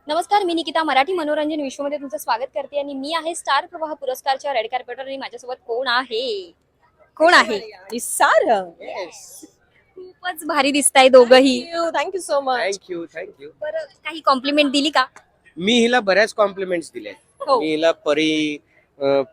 नमस्कार, मी निकिता मराठी मनोरंजन विश्वमध्ये तुमचं स्वागत करते आणि मी आहे स्टार प्रवाह पुरस्कारच्या रेड कार्पेटवर आणि माझ्यासोबत कोण आहे सारंग. खूपच भारी दिसताय दोघही. Thank you so much. थँक्यू. बरं, काही कॉम्प्लिमेंट दिली का? मी हिला बऱ्याच कॉम्प्लिमेंट्स दिले. हो. मी हिला परी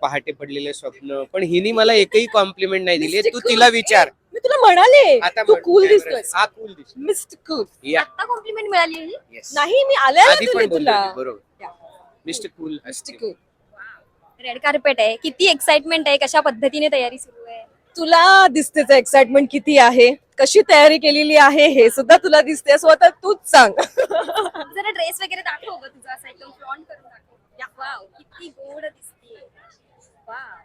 पहाटे पडलेले स्वप्न, पण हिने मला एकही कॉम्प्लिमेंट नाही दिली. तू तिला विचार. मी तुला म्हणाले आता तू म्हण- कूल कॅमेरा- दिसतोय. हा कूल दिसतो. Mister cool. या आता कॉम्प्लिमेंट मिळाली आहे? Yes. नाही मी आल्या आधी पण तुला बोललो बरोबर. Mister cool mister cool. Red carpet आहे, किती एक्साइटमेंट आहे, कशा पद्धतीने तयारी सुरू आहे? तुला दिसतेच एक्साइटमेंट किती आहे, कशी तयारी केलेली आहे हे सुद्धा तुला दिसते. स्वतः तूच सांग. जरा ड्रेस वगैरे दाखव गं तुझा, असा एकदम फ्रॉन्ट करून दाखव. वाव, किती गोड दिसते. वाव,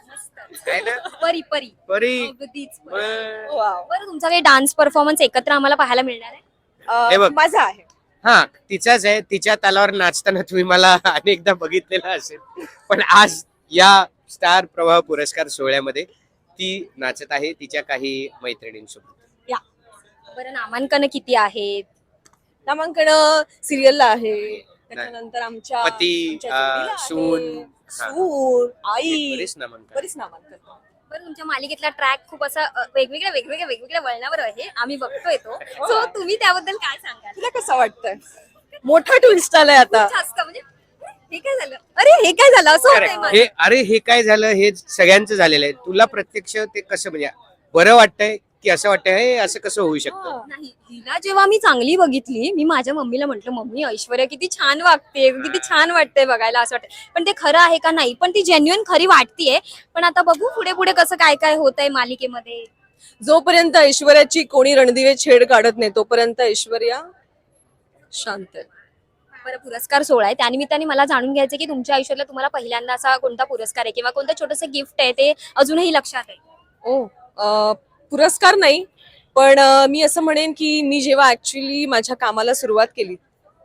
मस्त. काय ना परी परी परी अगदीच परी. ब- वाव. बरं, तुमचा काही डान्स परफॉर्मन्स एकत्र आम्हाला पाहायला मिळणार आहे? हे बघ. माझा आहे. हा तिचाच आहे. तिच्या तालावर नाचताना तुम्ही मला अनेकदा बघितलेलं असेल, पण आज या स्टार प्रवाह पुरस्कार सोहळ्यामध्ये ती नाचत आहे तिच्या काही मैत्रिणींसोबत. बरं, नामांकन किती आहेत? नामांकन सिरियलला आहे, त्याच्यानंतर आमच्या पती, आमच्या जोडीला आहे. सून. हा. सून, आई, बरीच नामांकन. बरीच नामांकन. बरं, तुमच्या मालिकेतला ट्रॅक खूप असा वेगवेगळ्या वळणावर आहे, आम्ही बघतोय तो. सो तुम्ही त्याबद्दल काय सांगाल? तुला कसं वाटतंय? मोठा ट्विस्ट आलाय आता. जास्त म्हणजे हे काय झालं, अरे हे काय झालं, असं होतंय Correct. मला. हे अरे हे काय झालं, हे सगळ्यांचं झालेलं आहे. तुला प्रत्यक्ष ते कसं म्हणजे बरं वाटतंय की असं वाटतंय हे असं कसं होऊ शकतं? नाही, हिला जेव्हा मी चांगली बघितली, मी माझ्या मम्मीला म्हंटल, मम्मी ऐश्वर्या किती छान वागते, किती छान वाटते बघायला, असं वाटतं. पण ते खरं आहे का नाही, पण ती जेन्युइन खरी वाटतीये. पण आता बघू पुढे पुढे कसं काय काय होतंय मालिकेमध्ये. जोपर्यंत ऐश्वर्याची कोणी रणदिवे छेड काढत नाही तोपर्यंत ऐश्वर्या शांत आहे. बरं, पुरस्कार सोहळा आहे, त्यानिमित्ताने मला जाणून घ्यायचं की तुमच्या आयुष्यातला तुम्हाला पहिल्यांदा असा कोणता पुरस्कार आहे किंवा कोणतं छोटंसं गिफ्ट आहे ते अजूनही लक्षात आहे? पुरस्कार नाही, पण मी असं म्हणेन की मी जेव्हा ऍक्च्युली माझ्या कामाला सुरुवात केली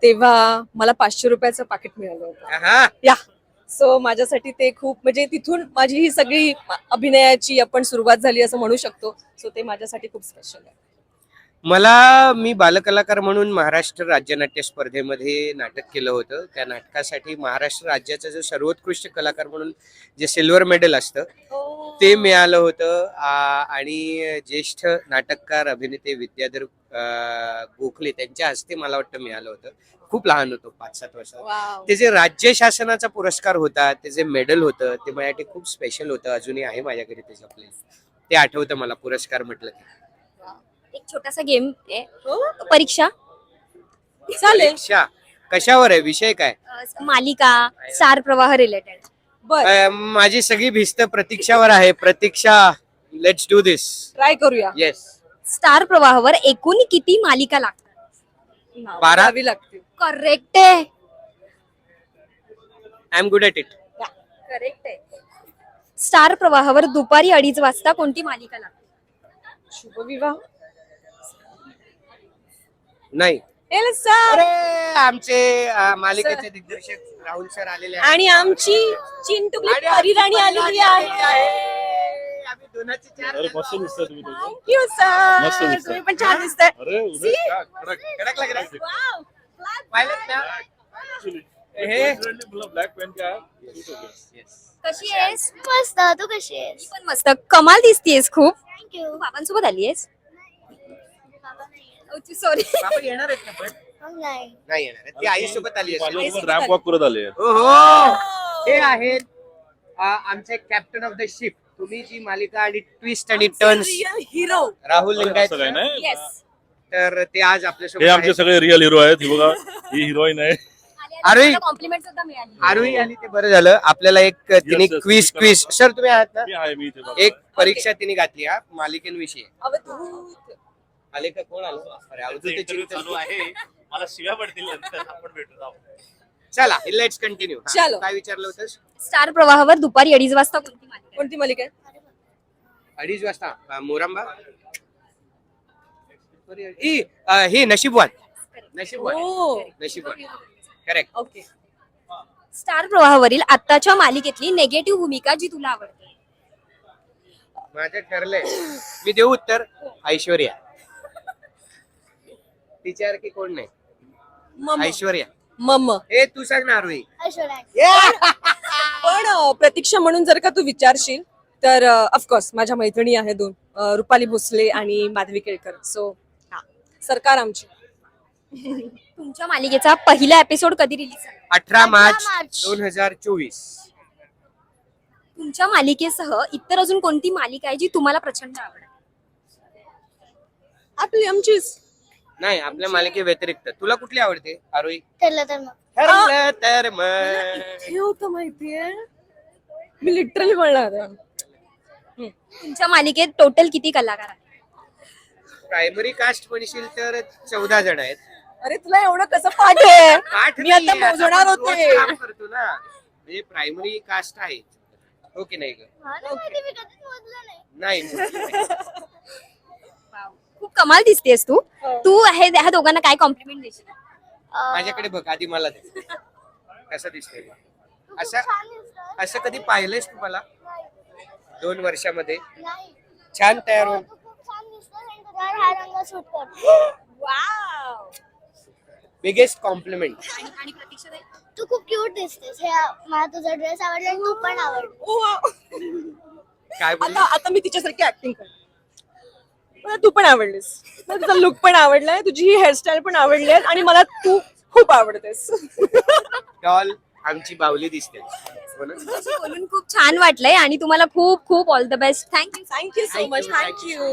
तेव्हा मला 500 रुपयाचं पाकिट मिळालं होतं. हा या सो माझ्यासाठी ते खूप म्हणजे तिथून माझी ही सगळी अभिनयाची आपण सुरुवात झाली असं म्हणू शकतो. सो ते माझ्यासाठी खूप स्पेशल आहे. मी बालकलाकार म्हणून महाराष्ट्र राज्य नाट्य स्पर्धेमध्ये नाटक केलं होतं. त्या नाटकासाठी महाराष्ट्र राज्याचा जो सर्वोत्कृष्ट कलाकार म्हणून जे सिल्वर मेडल असतं ते मिळालं होतं. आणि ज्येष्ठ नाटककार अभिनेते विद्याधर गोखले त्यांच्या हस्ते मला वाटतं मिळालं होतं. खूप लहान होतो, 5-7 वर्षाचा. वाव. ते जे राज्य शासनाचा पुरस्कार होता, ते जे मेडल होतं ते माझ्यासाठी खूप स्पेशल होतं. अजूनही आहे माझ्या घरी ते जपलेलं. ते आठवतं मला पुरस्कार म्हटलं की. एक छोटासा गेम आहे, हो? परीक्षा. चालेल. परीक्षा कशावर आहे, विषय काय? मालिका, स्टार प्रवाह रिलेटेड. बर, माझी सगळी भिस्त प्रतीक्षावर आहे. प्रतीक्षा, लेट्स डू दिस. ट्राय करूया. येस. स्टार प्रवाहावर एकूण किती मालिका लागतात? 12. द्यावी लागते. करेक्ट आहे. I am good at it. Correct आहे. स्टार प्रवाहावर दुपारी 2:30 वाजता कोणती मालिका लागते? शुभविवाह. नाही. एल्सा. अरे आमचे मालिकेचे दिग्दर्शक राहुल सर आलेले आहेत. आणि आमची चिंटुकली आणि परिराणी आलेली आहे. आम्ही दोनाचे चार. अरे मस्त दिसतंय तुम्ही दोघं. थँक्यू मस्त सर. दिसतंय. तुम्ही पण छान दिसताय. अरे उद्या See? काय कडक. कडक लग रहा है. वाव. पाहिलं ना? Actually. हे. तुला ब्लॅक पेन काय suit होते. कशी आहेस? मस्त. तू कशी मी आहेस? पण मस्त. कमाल दिसतीयस खूप. थँक्यू. तू बाबांसोबत आलीयस? सॉरी. बाबा येणार आहेत ना पण? नाही. नाही येणार आहेत. ती आईसोबत आली असेल. माझ्यासोबत रॅम्प वॉक करत आले. ओहो. हे आहेत आमचे कॅप्टन ऑफ द शिप. तुम्ही जी मालिका आणि ट्विस्ट आणि टर्न्स हिरो. राहुल असं लिंगायत, काय नाही येस. तर ते आज आपल्यासोबत हे आमचे आहेत. सगळे रिअल हिरो आहेत. ही बघा ही हिरोईन आहे. अरे. कॉम्प्लिमेंट सुद्धा मिळाली. आरोही आली ते बरं झालं. आपल्याला एक तिने yes, क्विज सर तुम्ही आहात ना? मी आहे मी इथे बघा. एक परीक्षा तिने घातली हा मालिकेविषयी. अवधूत. आले का, कोण आलं? अरे अवधूत ते Interview चिंतन. चालू आहे. मला शिव्या पडतील नंतर. आपण भेटू जाऊ. चला लेट्स कंटिन्यू. चलो. काय विचारलं होतंस? स्टार प्रवाहावर दुपारी 2:30 वाजता कोणती मालिका? कोणती मालिका आहे? 2:30 वाजता मोरांबा. हे नशीबवान. नशीबवान. हो. नशीबवान. करेक्ट. ओके. स्टार प्रवाहावरील आत्ताच्या मालिकेतली नेगेटिव्ह भूमिका जी तुला आवडते? माझं ठरलंय. मी देऊ उत्तर. ऐश्वर्या. तिच्यासारखी कोण नाही. मम्मा. ऐश्वर्या. मम्म. हे तू सांग ना आरोही. पण प्रतीक्षा म्हणून जर का तू विचारशील तर ऑफकोर्स माझ्या मैत्रिणी आहे दोन, रुपाली भोसले आणि माधवी केळकर. सो हा, सरकार आमची. तुमच्या मालिकेचा पहिला एपिसोड कधी रिलीज झाला? 18 मार्च 2024. तुमच्या मालिकेसह इतर अजून कोणती मालिका आहे जी तुम्हाला प्रचंड आवडेल? आपली आमचीच. नाही, आपल्या मालिके व्यतिरिक्त तुला कुठली आवडते आरोही? ठरलं तर मग ठरलं तर मग. हे होतं माहितीये, मी लिटरली बोलणार होते. तुमच्या मालिकेत टोटल किती कलाकार आहेत? प्रायमरी कास्ट म्हणशील तर 14 जण आहेत. अरे तुला एवढं कसं पाठ आहे? पाठ मी आता नाही, मोजणार आपण होते. रोज काम करतो ना, म्हणजे प्रायमरी कास्ट आहे. हो की नाही ग? मला माहिती, मी कधीच मोजलं नाही. नाही. खूप कमाल दिसतेस तू. तू ह्या दोघांना काय कॉम्प्लिमेंट देशील? माझ्याकडे बघ, आधी मला दे. कसं दिसतंय तू खूप असं छान दिसतोय. असं कधी पाहिलंयस तू मला नाही. 2 वर्षामध्ये? नाही. छान तयार होऊन. तू खूप छान दिसतोय आणि तुझ्यावर हा रंग सूट करतो. Biggest compliment. आणि प्रतीक्षा ताई? तू खूप क्यूट दिसतेस. हे मला तुझा ड्रेस आवडला आणि तू पण आवडली. काय बोलली? आता मी तिच्यासारखी ऍक्टिंग कर. मला तू पण आवडलीस, मला तुझा लुक पण आवडलाय, तुझी ही हेअरस्टाईल पण आवडली आहे आणि मला तू खूप आवडतेस. डॉल आमची बावली दिसते. हो ना? तुमच्याशी बोलून खूप छान वाटलंय आणि तुम्हाला खूप खूप all the best. Thank you. Thank you so much. Thank you.